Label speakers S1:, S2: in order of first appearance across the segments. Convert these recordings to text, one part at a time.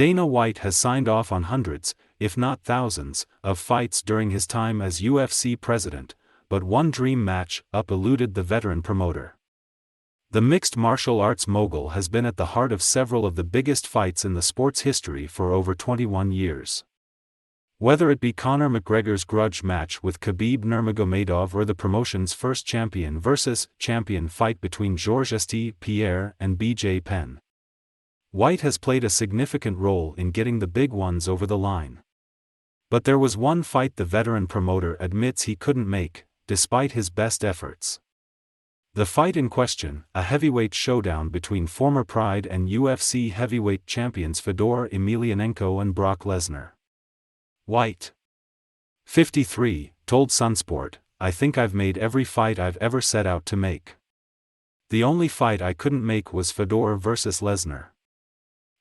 S1: Dana White has signed off on hundreds, if not thousands, of fights during his time as UFC president, but one dream match-up eluded the veteran promoter. The mixed martial arts mogul has been at the heart of several of the biggest fights in the sport's history for over 21 years. Whether it be Conor McGregor's grudge match with Khabib Nurmagomedov or the promotion's first champion versus champion fight between St-Pierre and Penn, White has played a significant role in getting the big ones over the line. But there was one fight the veteran promoter admits he couldn't make, despite his best efforts. The fight in question, a heavyweight showdown between former Pride and UFC heavyweight champions Fedor Emelianenko and Brock Lesnar. White, 53, told Sunsport, "I think I've made every fight I've ever set out to make. The only fight I couldn't make was Fedor versus Lesnar.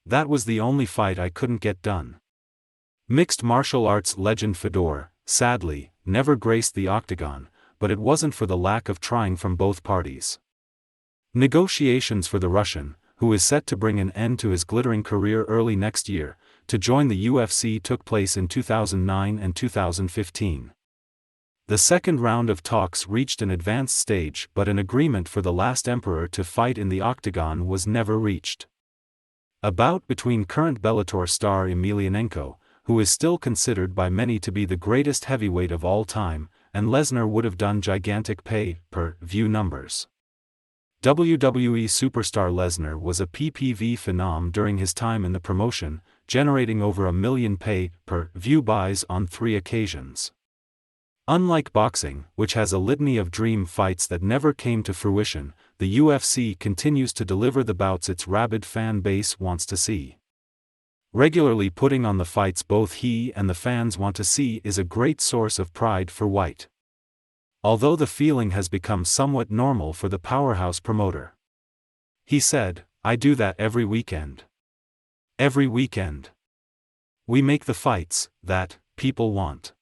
S1: That was the only fight I couldn't get done." Mixed martial arts legend Fedor, sadly, never graced the octagon, but it wasn't for the lack of trying from both parties. Negotiations for the Russian, who is set to bring an end to his glittering career early next year, to join the UFC took place in 2009 and 2015. The second round of talks reached an advanced stage, but an agreement for the last emperor to fight in the octagon was never reached. A bout between current Bellator star Emelianenko, who is still considered by many to be the greatest heavyweight of all time, and Lesnar would have done gigantic pay-per-view numbers. WWE superstar Lesnar was a PPV phenom during his time in the promotion, generating over 1 million pay-per-view buys on 3 occasions. Unlike boxing, which has a litany of dream fights that never came to fruition, the UFC continues to deliver the bouts its rabid fan base wants to see. Regularly putting on the fights both he and the fans want to see is a great source of pride for White. Although the feeling has become somewhat normal for the powerhouse promoter. He said, "I do that every weekend. Every weekend. We make the fights that people want."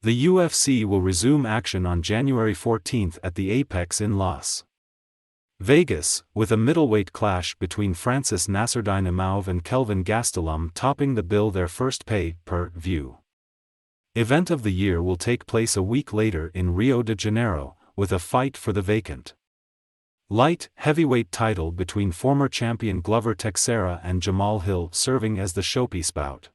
S1: The UFC will resume action on January 14 at the Apex in Las Vegas, with a middleweight clash between Francis Nassourdine-Imauv and Kelvin Gastelum topping the bill. Their first pay-per-view event of the year will take place a week later in Rio de Janeiro, with a fight for the vacant light heavyweight title between former champion Glover Teixeira and Jamal Hill serving as the showpiece bout.